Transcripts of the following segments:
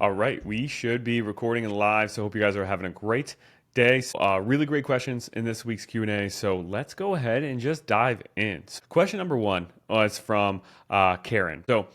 All right, we should be recording and live, so hope you guys are having a great day. Really great questions in this week's Q&A, so let's go ahead and just dive in. So question number one is from Karen. So,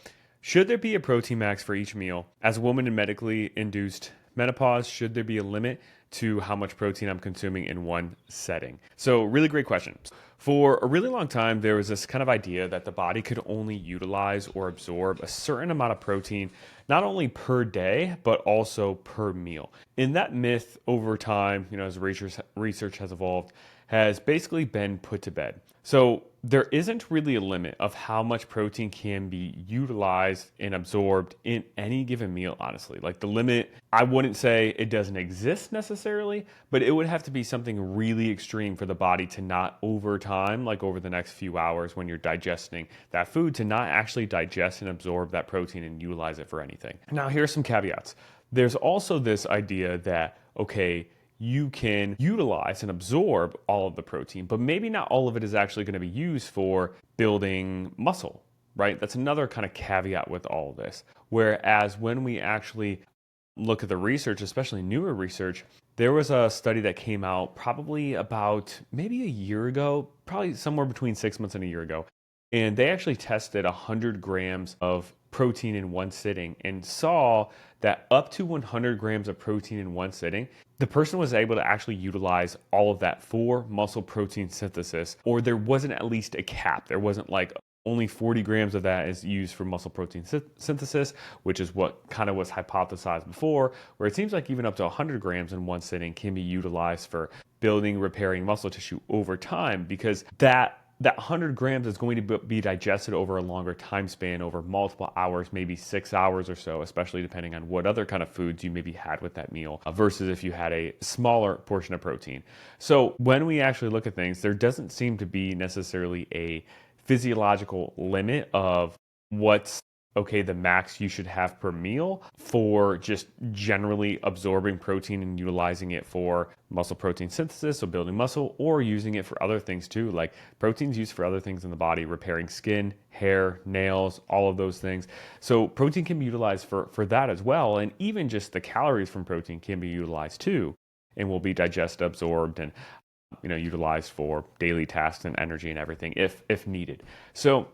should there be a protein max for each meal? As a woman in medically induced menopause, should there be a limit to how much protein I'm consuming in one setting? So, really great question. For a really long time, there was this kind of idea that the body could only utilize or absorb a certain amount of protein, not only per day, but also per meal. And that myth over time, as research has evolved, has basically been put to bed. So there isn't really a limit of how much protein can be utilized and absorbed in any given meal, honestly. Like the limit, I wouldn't say it doesn't exist necessarily, but it would have to be something really extreme for the body to not over time, like over the next few hours when you're digesting that food, to not actually digest and absorb that protein and utilize it for anything. Now, here's some caveats. There's also this idea that, okay, you can utilize and absorb all of the protein, but maybe not all of it is actually going to be used for building muscle, right? That's another kind of caveat with all of this. Whereas when we actually look at the research, especially newer research, there was a study that came out probably about maybe a year ago, probably somewhere between 6 months and a year ago. And they actually tested 100 grams of protein in one sitting and saw that up to 100 grams of protein in one sitting, the person was able to actually utilize all of that for muscle protein synthesis, or there wasn't at least a cap. There wasn't like only 40 grams of that is used for muscle protein synthesis, which is what kind of was hypothesized before, where it seems like even up to 100 grams in one sitting can be utilized for building, repairing muscle tissue over time, because that 100 grams is going to be digested over a longer time span, over multiple hours, maybe 6 hours or so, especially depending on what other kind of foods you maybe had with that meal, versus if you had a smaller portion of protein. So when we actually look at things, there doesn't seem to be necessarily a physiological limit of what's okay, the max you should have per meal for just generally absorbing protein and utilizing it for muscle protein synthesis, so building muscle, or using it for other things too. Like protein's used for other things in the body, repairing skin, hair, nails, all of those things. So protein can be utilized for that as well. And even just the calories from protein can be utilized too and will be digested, absorbed, and utilized for daily tasks and energy and everything if needed. So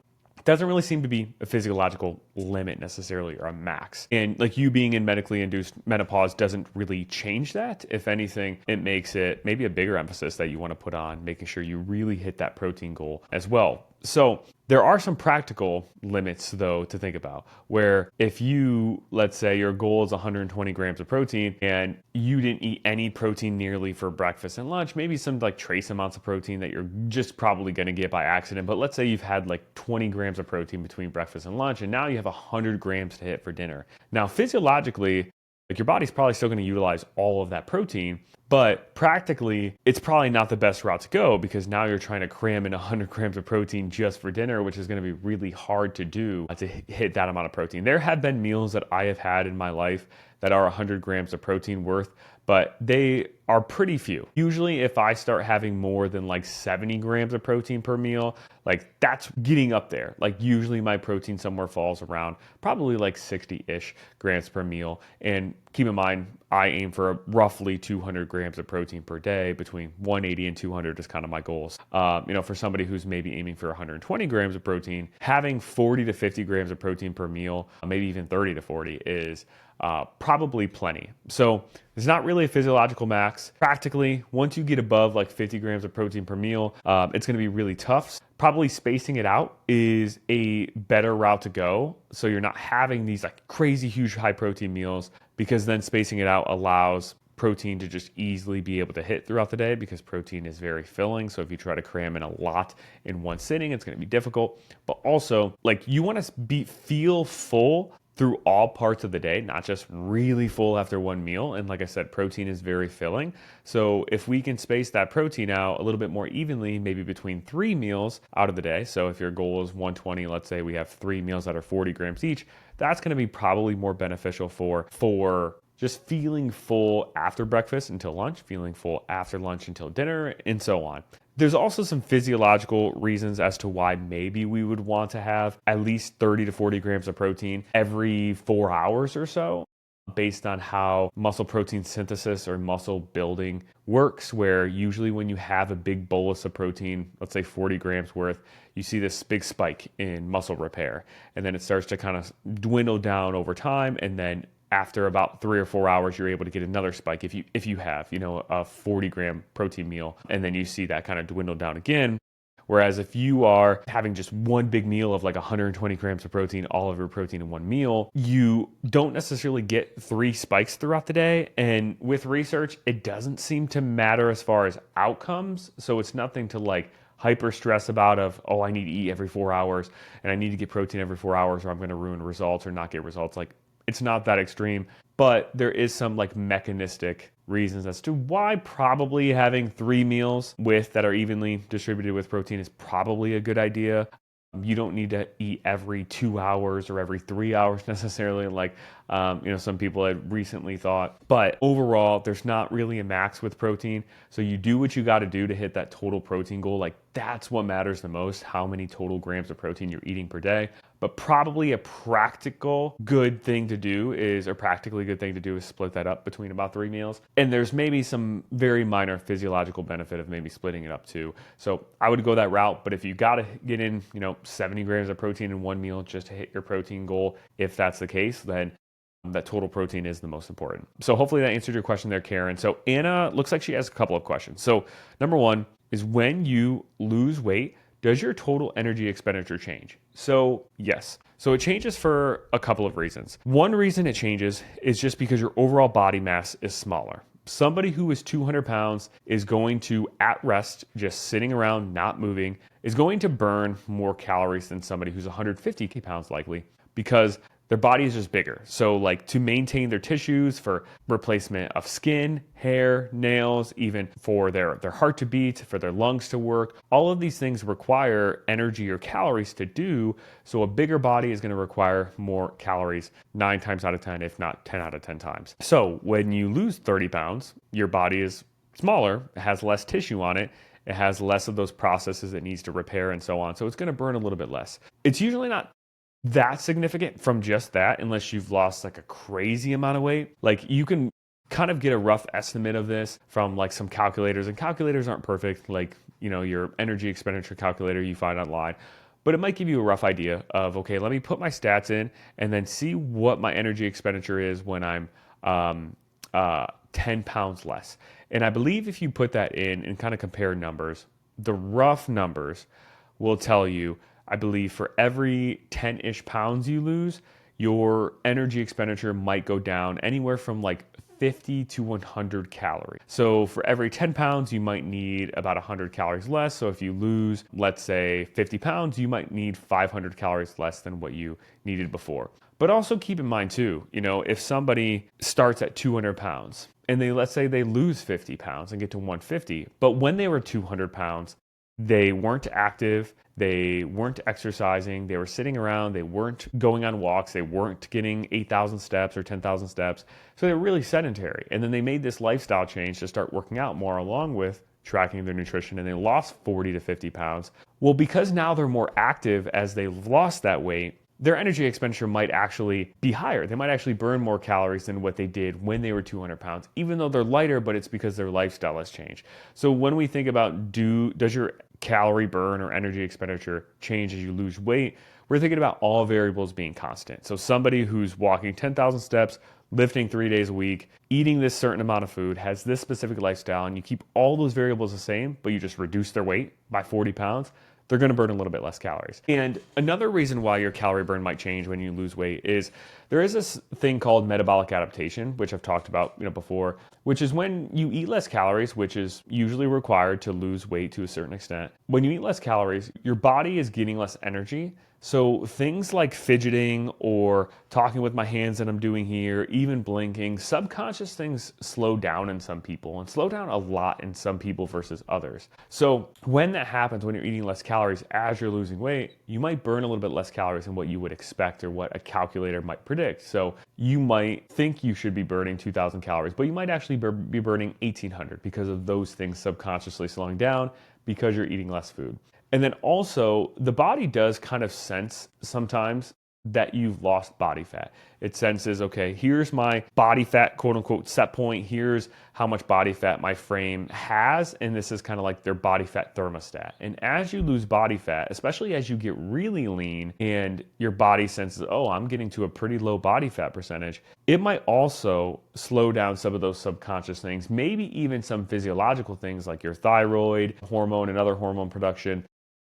doesn't really seem to be a physiological limit necessarily or a max. And like you being in medically induced menopause doesn't really change that. If anything, it makes it maybe a bigger emphasis that you want to put on making sure you really hit that protein goal as well. So there are some practical limits though to think about, where if you, let's say your goal is 120 grams of protein and you didn't eat any protein nearly for breakfast and lunch, maybe some like trace amounts of protein that you're just probably going to get by accident. But let's say you've had like 20 grams of protein between breakfast and lunch, and now you have 100 grams to hit for dinner. Now, physiologically, like your body's probably still going to utilize all of that protein, but practically it's probably not the best route to go, because now you're trying to cram in 100 grams of protein just for dinner, which is going to be really hard to do to hit that amount of protein. There have been meals that I have had in my life that are 100 grams of protein worth, but they are pretty few. Usually if I start having more than like 70 grams of protein per meal, like that's getting up there. Like usually my protein somewhere falls around probably like 60-ish grams per meal. And keep in mind, I aim for roughly 200 grams of protein per day. Between 180 and 200 is kind of my goals. For somebody who's maybe aiming for 120 grams of protein, having 40 to 50 grams of protein per meal, maybe even 30 to 40 is probably plenty. So it's not really a physiological max. Practically, once you get above like 50 grams of protein per meal, it's going to be really tough. Probably spacing it out is a better route to go. So you're not having these like crazy huge high protein meals, because then spacing it out allows protein to just easily be able to hit throughout the day, because protein is very filling. So if you try to cram in a lot in one sitting, it's going to be difficult. But also, like, you want to feel full through all parts of the day, not just really full after one meal. And like I said, protein is very filling. So if we can space that protein out a little bit more evenly, maybe between 3 meals out of the day. So if your goal is 120, let's say we have 3 meals that are 40 grams each, that's going to be probably more beneficial for just feeling full after breakfast until lunch, feeling full after lunch until dinner, and so on. There's also some physiological reasons as to why maybe we would want to have at least 30 to 40 grams of protein every 4 hours or so. based on how muscle protein synthesis or muscle building works, where usually when you have a big bolus of protein, let's say 40 grams worth, you see this big spike in muscle repair. And then it starts to kind of dwindle down over time. And then after about 3 or 4 hours, you're able to get another spike if you have, a 40-gram protein meal. And then you see that kind of dwindle down again. Whereas if you are having just one big meal of like 120 grams of protein, all of your protein in one meal, you don't necessarily get 3 spikes throughout the day. And with research, it doesn't seem to matter as far as outcomes. So it's nothing to like hyper stress about of, oh, I need to eat every 4 hours and I need to get protein every 4 hours or I'm going to ruin results or not get results. Like it's not that extreme, but there is some like mechanistic reasons as to why probably having 3 meals that are evenly distributed with protein is probably a good idea. You don't need to eat every 2 hours or every 3 hours necessarily, like some people had recently thought. But overall, there's not really a max with protein. So you do what you got to do to hit that total protein goal. Like that's what matters the most, how many total grams of protein you're eating per day. But probably a practically good thing to do is split that up between about 3 meals. And there's maybe some very minor physiological benefit of maybe splitting it up too. So I would go that route. But if you got to get in, 70 grams of protein in one meal just to hit your protein goal, if that's the case, then that total protein is the most important. So hopefully that answered your question there, Karen. So Anna looks like she has a couple of questions. So number one is, when you lose weight, does your total energy expenditure change? So yes. So it changes for a couple of reasons. One reason it changes is just because your overall body mass is smaller. Somebody who is 200 pounds is going to, at rest, just sitting around, not moving, is going to burn more calories than somebody who's 150 pounds likely, because their body is just bigger. So like to maintain their tissues, for replacement of skin, hair, nails, even for their heart to beat, for their lungs to work, all of these things require energy or calories to do. So a bigger body is going to require more calories 9 times out of 10, if not 10 out of 10 times. So when you lose 30 pounds, your body is smaller, it has less tissue on it. It has less of those processes it needs to repair and so on. So it's going to burn a little bit less. It's usually not that significant from just that, unless you've lost like a crazy amount of weight. Like you can kind of get a rough estimate of this from like some calculators, and calculators aren't perfect, like your energy expenditure calculator you find online, but it might give you a rough idea of, okay, let me put my stats in and then see what my energy expenditure is when I'm 10 pounds less. And I believe if you put that in and kind of compare numbers, the rough numbers will tell you, I believe for every 10-ish pounds you lose, your energy expenditure might go down anywhere from like 50 to 100 calories. So for every 10 pounds, you might need about 100 calories less. So if you lose, let's say 50 pounds, you might need 500 calories less than what you needed before. But also keep in mind too, if somebody starts at 200 pounds and let's say they lose 50 pounds and get to 150, but when they were 200 pounds, they weren't active, they weren't exercising, they were sitting around, they weren't going on walks, they weren't getting 8,000 steps or 10,000 steps. So they were really sedentary. And then they made this lifestyle change to start working out more, along with tracking their nutrition, and they lost 40 to 50 pounds. Well, because now they're more active as they've lost that weight, their energy expenditure might actually be higher. They might actually burn more calories than what they did when they were 200 pounds, even though they're lighter, but it's because their lifestyle has changed. So when we think about does your calorie burn or energy expenditure change as you lose weight, we're thinking about all variables being constant. So somebody who's walking 10,000 steps, lifting 3 days a week, eating this certain amount of food, has this specific lifestyle, and you keep all those variables the same, but you just reduce their weight by 40 pounds, they're going to burn a little bit less calories. And another reason why your calorie burn might change when you lose weight is there is this thing called metabolic adaptation, which I've talked about before, which is when you eat less calories, which is usually required to lose weight to a certain extent. When you eat less calories, your body is getting less energy. So things like fidgeting or talking with my hands that I'm doing here, even blinking, subconscious things slow down in some people, and slow down a lot in some people versus others. So when that happens, when you're eating less calories as you're losing weight, you might burn a little bit less calories than what you would expect or what a calculator might predict. So you might think you should be burning 2,000 calories, but you might actually be burning 1,800 because of those things subconsciously slowing down because you're eating less food. And then also, the body does kind of sense sometimes that you've lost body fat. It senses, okay, here's my body fat, quote unquote, set point. Here's how much body fat my frame has. And this is kind of like their body fat thermostat. And as you lose body fat, especially as you get really lean and your body senses, oh, I'm getting to a pretty low body fat percentage, it might also slow down some of those subconscious things, maybe even some physiological things like your thyroid hormone and other hormone production,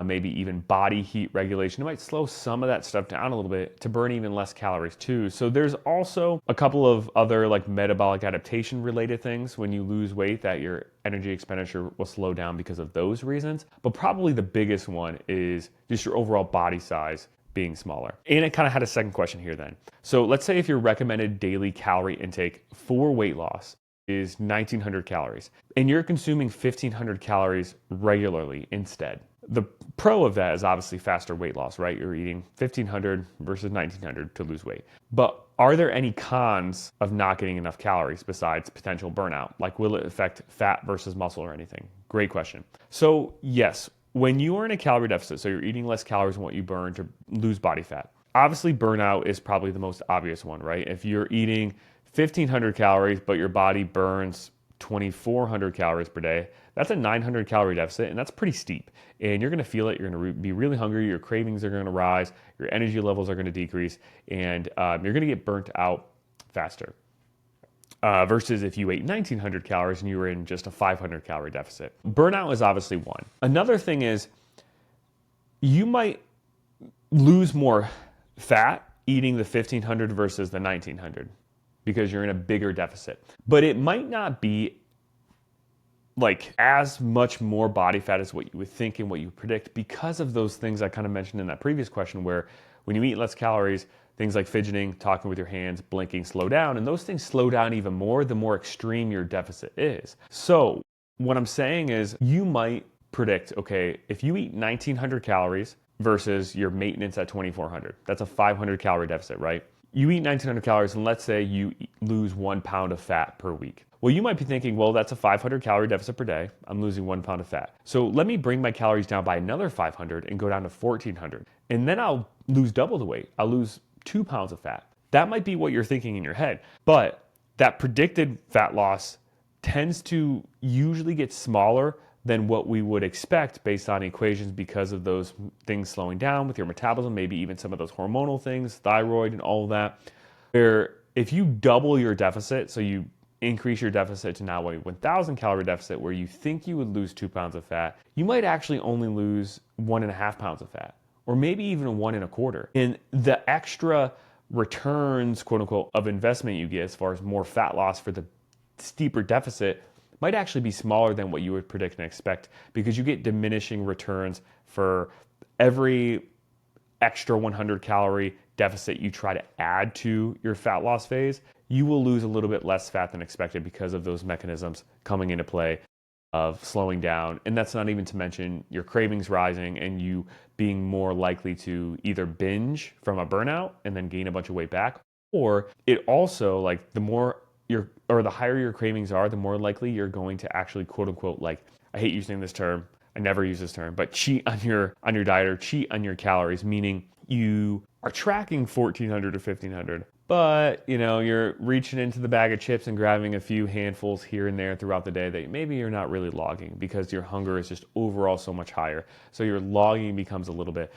maybe even body heat regulation. It might slow some of that stuff down a little bit to burn even less calories too. So there's also a couple of other like metabolic adaptation related things when you lose weight that your energy expenditure will slow down because of those reasons. But probably the biggest one is just your overall body size being smaller. And it kind of had a second question here then. So let's say if your recommended daily calorie intake for weight loss is 1900 calories and you're consuming 1500 calories regularly instead. The pro of that is obviously faster weight loss, right? You're eating 1500 versus 1900 to lose weight. But are there any cons of not getting enough calories besides potential burnout? Like, will it affect fat versus muscle or anything? Great question. So yes, when you are in a calorie deficit, so you're eating less calories than what you burn to lose body fat, obviously burnout is probably the most obvious one, right? If you're eating 1500 calories, but your body burns 2400 calories per day, that's a 900 calorie deficit, and that's pretty steep. And you're gonna feel it, you're gonna be really hungry, your cravings are gonna rise, your energy levels are gonna decrease, and you're gonna get burnt out faster. Versus if you ate 1900 calories and you were in just a 500 calorie deficit. Burnout is obviously one. Another thing is you might lose more fat eating the 1500 versus the 1900 because you're in a bigger deficit. But it might not be like as much more body fat as what you would think and what you predict because of those things I kind of mentioned in that previous question where when you eat less calories, things like fidgeting, talking with your hands, blinking slow down, and those things slow down even more the more extreme your deficit is. So what I'm saying is you might predict, okay, if you eat 1900 calories versus your maintenance at 2400, that's a 500 calorie deficit, right? You eat 1900 calories and let's say you lose 1 pound of fat per week. Well, you might be thinking, well, that's a 500 calorie deficit per day. I'm losing 1 pound of fat. So let me bring my calories down by another 500 and go down to 1400. And then I'll lose double the weight. I'll lose 2 pounds of fat. That might be what you're thinking in your head. But that predicted fat loss tends to usually get smaller than what we would expect based on equations because of those things slowing down with your metabolism, maybe even some of those hormonal things, thyroid and all of that. Where if you double your deficit, so you increase your deficit to now a 1000 calorie deficit where you think you would lose 2 pounds of fat, you might actually only lose 1.5 pounds of fat, or maybe even 1.25. And the extra returns, quote unquote, of investment you get as far as more fat loss for the steeper deficit might actually be smaller than what you would predict and expect because you get diminishing returns for every extra 100 calorie deficit you try to add to your fat loss phase. You will lose a little bit less fat than expected because of those mechanisms coming into play of slowing down. And that's not even to mention your cravings rising and you being more likely to either binge from a burnout and then gain a bunch of weight back, or it also, like, the more the higher your cravings are, the more likely you're going to actually, quote unquote, like, I hate using this term, I never use this term, but cheat on your diet or cheat on your calories, meaning you are tracking 1400 or 1500, but you're reaching into the bag of chips and grabbing a few handfuls here and there throughout the day that maybe you're not really logging because your hunger is just overall so much higher. So your logging becomes a little bit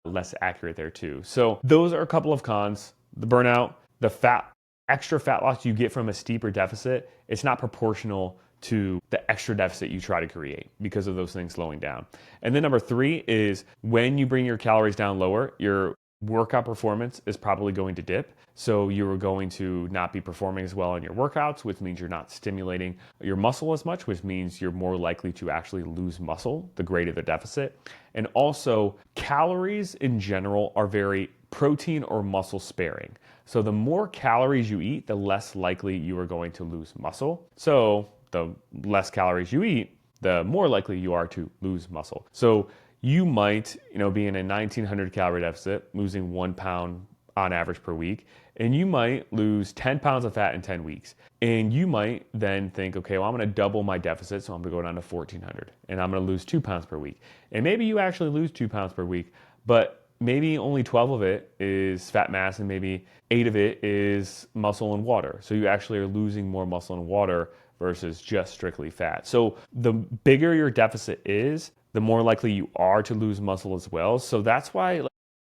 less accurate there too. So those are a couple of cons. The burnout, the extra fat loss you get from a steeper deficit, it's not proportional to the extra deficit you try to create because of those things slowing down. And then number 3 is when you bring your calories down lower, your workout performance is probably going to dip. So you're going to not be performing as well in your workouts, which means you're not stimulating your muscle as much, which means you're more likely to actually lose muscle the greater the deficit. And also, calories in general are very protein or muscle sparing. So the more calories you eat, the less likely you are going to lose muscle. So the less calories you eat, the more likely you are to lose muscle. So you might, be in a 1900 calorie deficit, losing 1 pound on average per week, and you might lose 10 pounds of fat in 10 weeks. And you might then think, okay, well, I'm going to double my deficit, so I'm going to go down to 1400, and I'm going to lose 2 pounds per week. And maybe you actually lose 2 pounds per week, but maybe only 12 of it is fat mass and maybe 8 of it is muscle and water. So you actually are losing more muscle and water versus just strictly fat. So the bigger your deficit is, the more likely you are to lose muscle as well. So that's why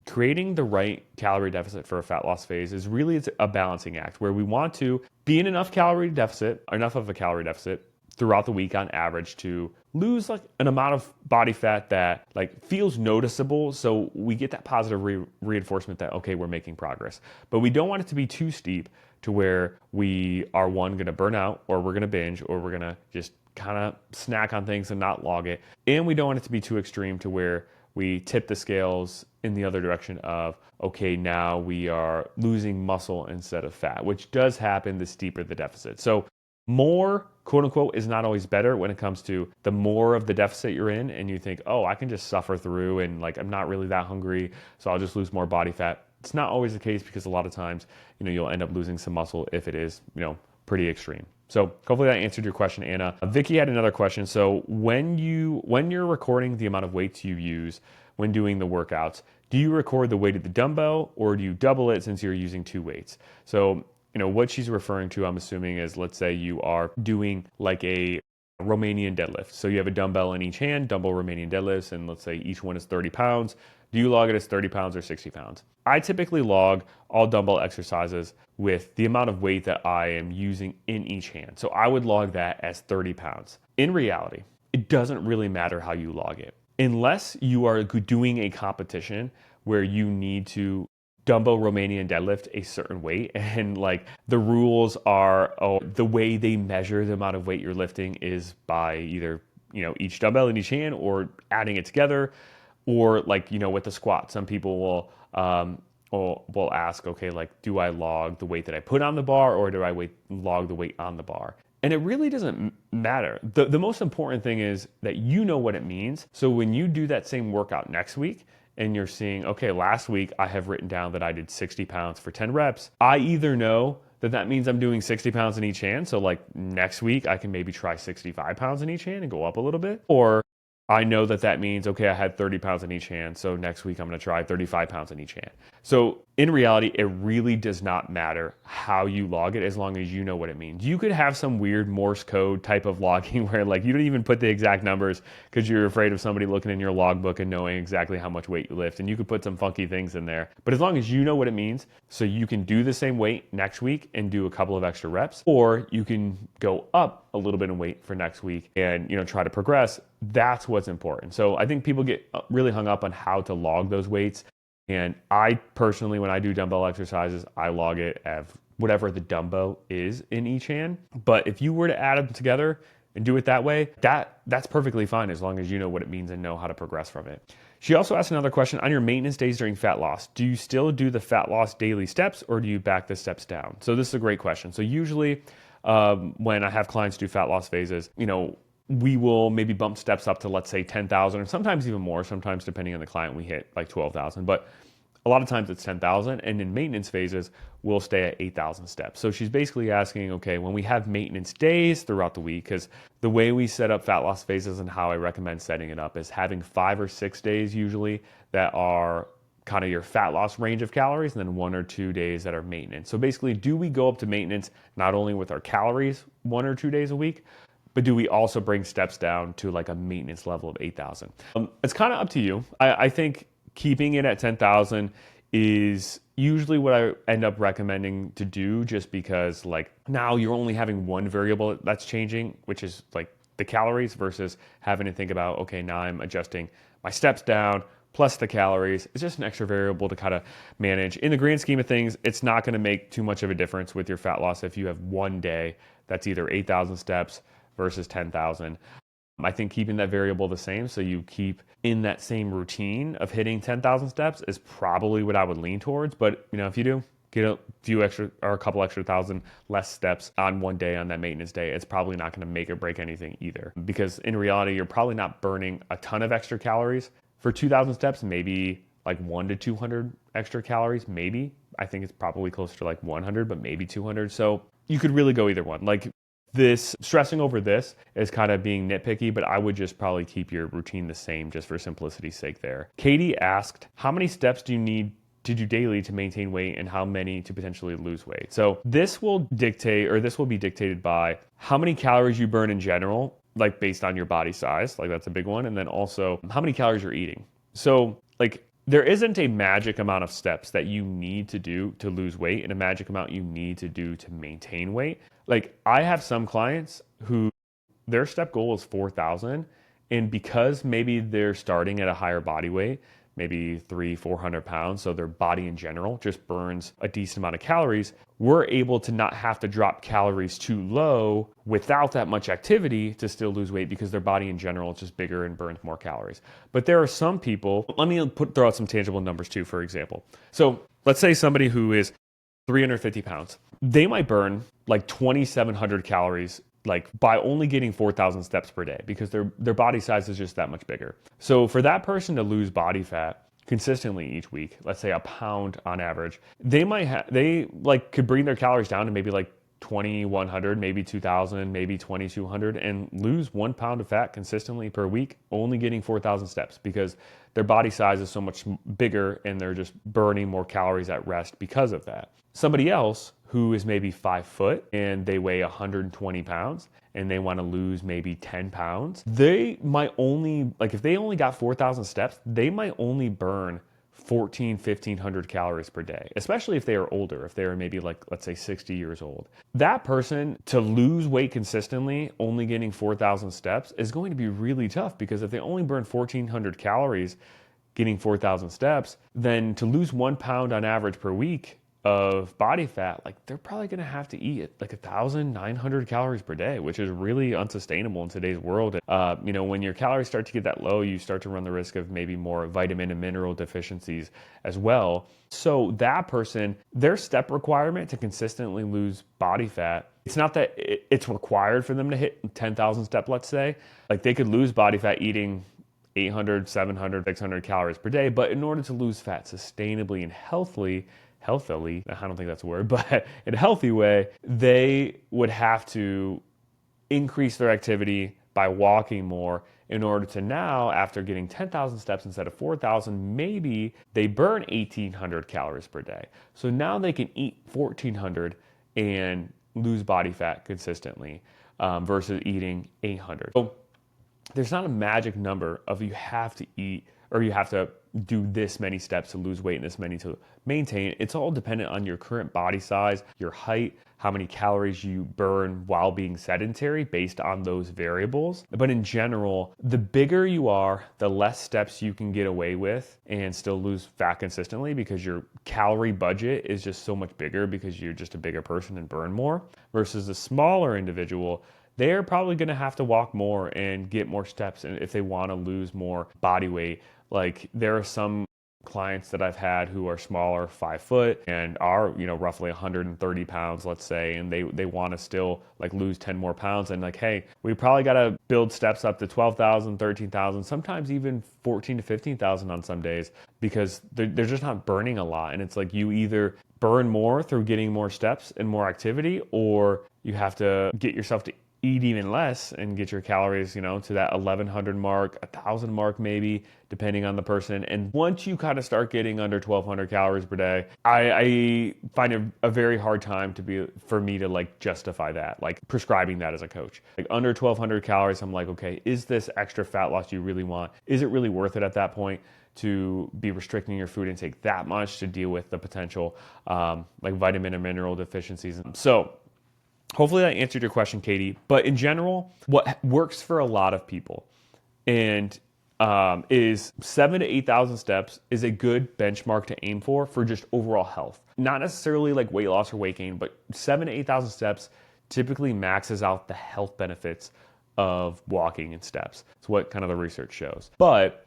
creating the right calorie deficit for a fat loss phase is really a balancing act where we want to be in enough of a calorie deficit throughout the week on average to lose like an amount of body fat that like feels noticeable, so we get that positive reinforcement that okay, we're making progress. But we don't want it to be too steep to where we are one going to burn out, or we're going to binge, or we're going to just kind of snack on things and not log it. And we don't want it to be too extreme to where we tip the scales in the other direction of, okay, now we are losing muscle instead of fat, which does happen the steeper the deficit. So more, quote unquote, is not always better when it comes to the more of the deficit you're in and you think, oh, I can just suffer through and like I'm not really that hungry, so I'll just lose more body fat. It's not always the case because a lot of times, you'll end up losing some muscle if it is, pretty extreme. So hopefully that answered your question, Anna. Vicky had another question. So when you're recording the amount of weights you use when doing the workouts, do you record the weight of the dumbbell or do you double it since you're using two weights? So, what she's referring to, I'm assuming, is let's say you are doing like a Romanian deadlift. So you have a dumbbell in each hand, dumbbell Romanian deadlifts, and let's say each one is 30 pounds. Do you log it as 30 pounds or 60 pounds? I typically log all dumbbell exercises with the amount of weight that I am using in each hand. So I would log that as 30 pounds. In reality, it doesn't really matter how you log it. Unless you are doing a competition where you need to dumbbell Romanian deadlift a certain weight, and like the rules are, the way they measure the amount of weight you're lifting is by either each dumbbell in each hand or adding it together, or like with the squat, some people will ask, okay, like do I log the weight that I put on the bar or do I log the weight on the bar? And it really doesn't matter. The most important thing is that you know what it means. So when you do that same workout next week and you're seeing, okay, last week I have written down that I did 60 pounds for 10 reps. I either know that means I'm doing 60 pounds in each hand. So like next week I can maybe try 65 pounds in each hand and go up a little bit. Or I know that means, okay, I had 30 pounds in each hand, so next week I'm going to try 35 pounds in each hand. So in reality, it really does not matter how you log it as long as you know what it means. You could have some weird Morse code type of logging where like you don't even put the exact numbers because you're afraid of somebody looking in your logbook and knowing exactly how much weight you lift, and you could put some funky things in there. But as long as you know what it means, so you can do the same weight next week and do a couple of extra reps, or you can go up a little bit in weight for next week and try to progress. That's what's important. So I think people get really hung up on how to log those weights. And I personally, when I do dumbbell exercises, I log it as whatever the dumbbell is in each hand. But if you were to add them together and do it that way, that's perfectly fine as long as you know what it means and know how to progress from it. She also asked another question, on your maintenance days during fat loss, do you still do the fat loss daily steps or do you back the steps down? So this is a great question. So usually when I have clients do fat loss phases, we will maybe bump steps up to, let's say, 10,000 or sometimes even more. Sometimes depending on the client, we hit like 12,000, but a lot of times it's 10,000. And in maintenance phases, we'll stay at 8,000 steps. So she's basically asking, okay, when we have maintenance days throughout the week, because the way we set up fat loss phases and how I recommend setting it up is having 5 or 6 days usually that are kind of your fat loss range of calories, and then 1 or 2 days that are maintenance. So basically, do we go up to maintenance not only with our calories 1 or 2 days a week, but do we also bring steps down to like a maintenance level of 8,000? It's kind of up to you. I think keeping it at 10,000 is usually what I end up recommending to do, just because like now you're only having one variable that's changing, which is like the calories, versus having to think about, okay, now I'm adjusting my steps down plus the calories. It's just an extra variable to kind of manage. In the grand scheme of things, it's not going to make too much of a difference with your fat loss if you have one day that's either 8,000 steps versus 10,000. I think keeping that variable the same, so you keep in that same routine of hitting 10,000 steps, is probably what I would lean towards. But if you do get a few extra or a couple extra thousand less steps on one day on that maintenance day, it's probably not going to make or break anything either. Because in reality, you're probably not burning a ton of extra calories for 2,000 steps, maybe like 1 to 200 extra calories, maybe. I think it's probably closer to like 100, but maybe 200. So you could really go either one. Like This stressing over this is kind of being nitpicky, but I would just probably keep your routine the same just for simplicity's sake there. Katie asked, how many steps do you need to do daily to maintain weight and how many to potentially lose weight? So this will dictate, or this will be dictated by how many calories you burn in general, like based on your body size, like that's a big one. And then also how many calories you're eating. So like there isn't a magic amount of steps that you need to do to lose weight and a magic amount you need to do to maintain weight. Like I have some clients who their step goal is 4,000. And because maybe they're starting at a higher body weight, maybe 400 pounds, so their body in general just burns a decent amount of calories, we're able to not have to drop calories too low without that much activity to still lose weight because their body in general is just bigger and burns more calories. But there are some people, let me throw out some tangible numbers too, for example. So let's say somebody who is 350 pounds, they might burn like 2,700 calories like by only getting 4,000 steps per day because their body size is just that much bigger. So for that person to lose body fat consistently each week, let's say a pound on average, they like could bring their calories down to maybe like 2,100, maybe 2,000, maybe 2,200 and lose 1 pound of fat consistently per week, only getting 4,000 steps because their body size is so much bigger and they're just burning more calories at rest because of that. Somebody else who is maybe 5 foot and they weigh 120 pounds and they want to lose maybe 10 pounds, they might only, like if they only got 4,000 steps, they might only burn 1,500 calories per day, especially if they are older, if they are maybe like, let's say 60 years old. That person to lose weight consistently, only getting 4,000 steps is going to be really tough because if they only burn 1,400 calories getting 4,000 steps, then to lose 1 pound on average per week of body fat, like they're probably going to have to eat like 1,900 calories per day, which is really unsustainable in today's world. When your calories start to get that low, you start to run the risk of maybe more vitamin and mineral deficiencies as well. So that person, their step requirement to consistently lose body fat, it's not that it's required for them to hit 10,000 step, let's say. Like they could lose body fat eating 800, 700, 600 calories per day, but in order to lose fat sustainably and healthily, I don't think that's a word, but in a healthy way, they would have to increase their activity by walking more in order to now, after getting 10,000 steps instead of 4,000, maybe they burn 1,800 calories per day. So now they can eat 1,400 and lose body fat consistently versus eating 800. So there's not a magic number of you have to eat or you have to do this many steps to lose weight and this many to maintain. It's all dependent on your current body size, your height, how many calories you burn while being sedentary based on those variables. But in general, the bigger you are, the less steps you can get away with and still lose fat consistently because your calorie budget is just so much bigger because you're just a bigger person and burn more versus a smaller individual. They're probably going to have to walk more and get more steps and if they want to lose more body weight. Like there are some clients that I've had who are smaller, 5 foot and are, roughly 130 pounds, let's say, and they want to still like lose 10 more pounds. And like, hey, we probably got to build steps up to 12,000, 13,000, sometimes even 14 to 15,000 on some days because they're just not burning a lot. And it's like you either burn more through getting more steps and more activity, or you have to get yourself to eat even less and get your calories, to that 1,100 mark, 1,000 mark maybe, depending on the person. And once you kind of start getting under 1,200 calories per day, I find it a very hard time for me to like justify that, like prescribing that as a coach. Like under 1,200 calories, I'm like, okay, is this extra fat loss you really want? Is it really worth it at that point to be restricting your food intake that much to deal with the potential like vitamin and mineral deficiencies? So hopefully that answered your question, Katie. But in general, what works for a lot of people and is 7,000 to 8,000 steps is a good benchmark to aim for just overall health. Not necessarily like weight loss or weight gain, but 7,000 to 8,000 steps typically maxes out the health benefits of walking in steps. It's what kind of the research shows. But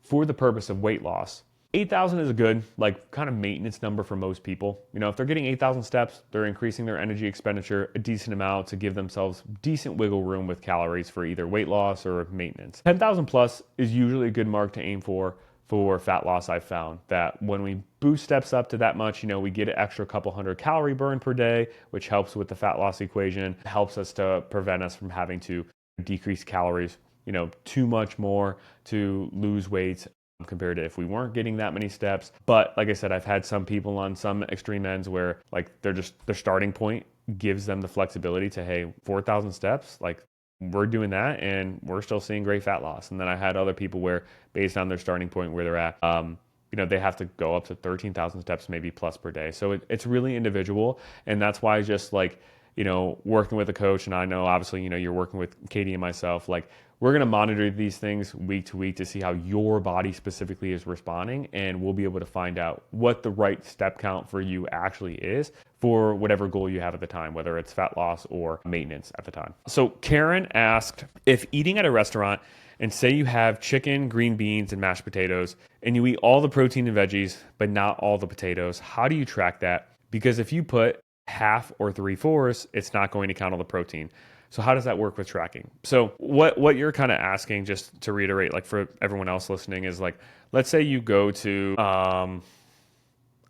for the purpose of weight loss, 8,000 is a good like kind of maintenance number for most people. If they're getting 8,000 steps, they're increasing their energy expenditure a decent amount to give themselves decent wiggle room with calories for either weight loss or maintenance. 10,000 plus is usually a good mark to aim for for fat loss. I've found that when we boost steps up to that much, we get an extra couple hundred calorie burn per day, which helps with the fat loss equation, helps us to prevent us from having to decrease calories, too much more to lose weight compared to if we weren't getting that many steps. But like I said, I've had some people on some extreme ends where like their starting point gives them the flexibility to, hey, 4,000 steps, like we're doing that and we're still seeing great fat loss. And then I had other people where based on their starting point where they're at, they have to go up to 13,000 steps maybe plus per day. So it's really individual. And that's why just like, working with a coach, and I know obviously, you're working with Katie and myself, like we're going to monitor these things week to week to see how your body specifically is responding. And we'll be able to find out what the right step count for you actually is for whatever goal you have at the time, whether it's fat loss or maintenance at the time. So Karen asked, if eating at a restaurant and say you have chicken, green beans, and mashed potatoes, and you eat all the protein and veggies, but not all the potatoes, how do you track that? Because if you put half or 3/4, it's not going to count all the protein. So how does that work with tracking? So what you're kind of asking, just to reiterate, like for everyone else listening, is like, let's say you go to, I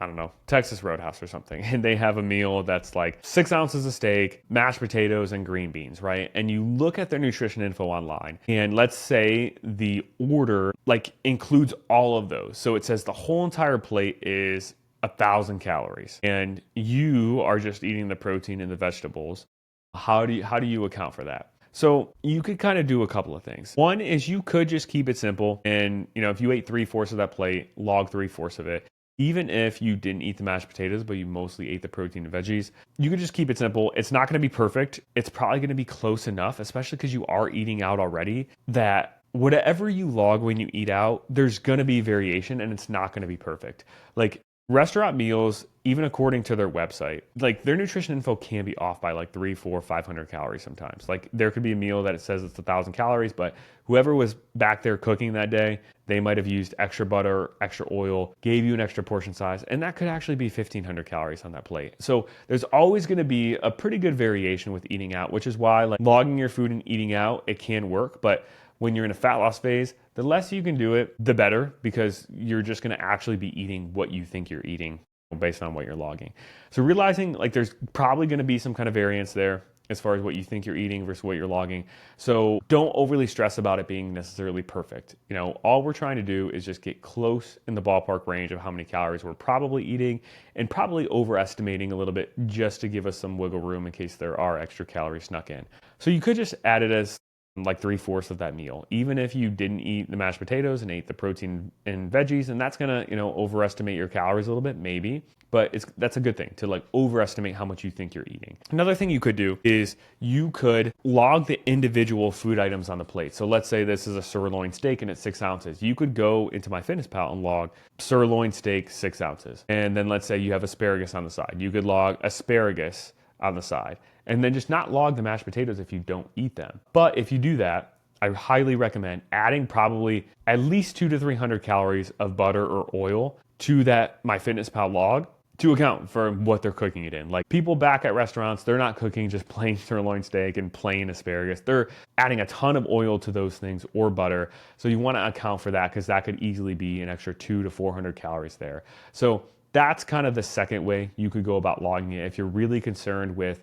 don't know, Texas Roadhouse or something, and they have a meal that's like 6 ounces of steak, mashed potatoes, and green beans, right? And you look at their nutrition info online, and let's say the order like includes all of those. So it says the whole entire plate is 1,000 calories, and you are just eating the protein and the vegetables. How do you account for that? So you could kind of do a couple of things. One is you could just keep it simple, and if you ate 3/4 of that plate, log 3/4 of it. Even if you didn't eat the mashed potatoes, but you mostly ate the protein and veggies, you could just keep it simple. It's not going to be perfect. It's probably going to be close enough, especially because you are eating out already, that whatever you log when you eat out, there's going to be variation and it's not going to be perfect. Like restaurant meals, even according to their website, like their nutrition info can be off by like 300, 400, 500 calories sometimes. Like there could be a meal that it says it's 1,000 calories, but whoever was back there cooking that day, they might have used extra butter, extra oil, gave you an extra portion size, and that could actually be 1,500 calories on that plate. So there's always going to be a pretty good variation with eating out, which is why like logging your food and eating out, it can work. But when you're in a fat loss phase, the less you can do it, the better, because you're just going to actually be eating what you think you're eating based on what you're logging. So realizing like there's probably going to be some kind of variance there as far as what you think you're eating versus what you're logging. So don't overly stress about it being necessarily perfect. All we're trying to do is just get close in the ballpark range of how many calories we're probably eating, and probably overestimating a little bit just to give us some wiggle room in case there are extra calories snuck in. So you could just add it as like 3/4 of that meal, even if you didn't eat the mashed potatoes and ate the protein and veggies, and that's gonna overestimate your calories a little bit maybe, but that's a good thing to like overestimate how much you think you're eating. Another thing you could do is you could log the individual food items on the plate. So let's say this is a sirloin steak and it's 6 ounces. You could go into MyFitnessPal and log sirloin steak 6 ounces, and then let's say you have asparagus on the side. You could log asparagus on the side, and then just not log the mashed potatoes if you don't eat them. But if you do that, I highly recommend adding probably at least 200 to 300 calories of butter or oil to that MyFitnessPal log to account for what they're cooking it in. Like people back at restaurants, they're not cooking just plain sirloin steak and plain asparagus. They're adding a ton of oil to those things, or butter. So you want to account for that, because that could easily be an extra 200 to 400 calories there. So that's kind of the second way you could go about logging it if you're really concerned with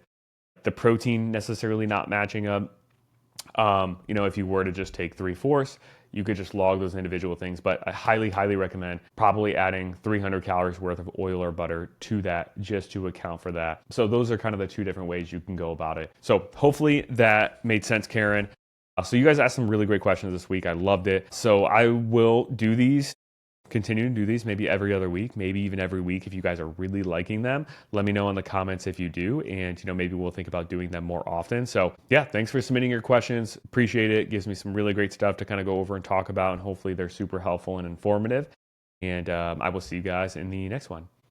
the protein necessarily not matching up. If you were to just take 3/4, you could just log those individual things. But I highly, highly recommend probably adding 300 calories worth of oil or butter to that, just to account for that. So those are kind of the two different ways you can go about it. So hopefully that made sense, Karen. So you guys asked some really great questions this week. I loved it. So I will continue to do these maybe every other week, maybe even every week if you guys are really liking them. Let me know in the comments if you do, and maybe we'll think about doing them more often. So yeah, thanks for submitting your questions. Appreciate it. Gives me some really great stuff to kind of go over and talk about, and hopefully they're super helpful and informative. And I will see you guys in the next one.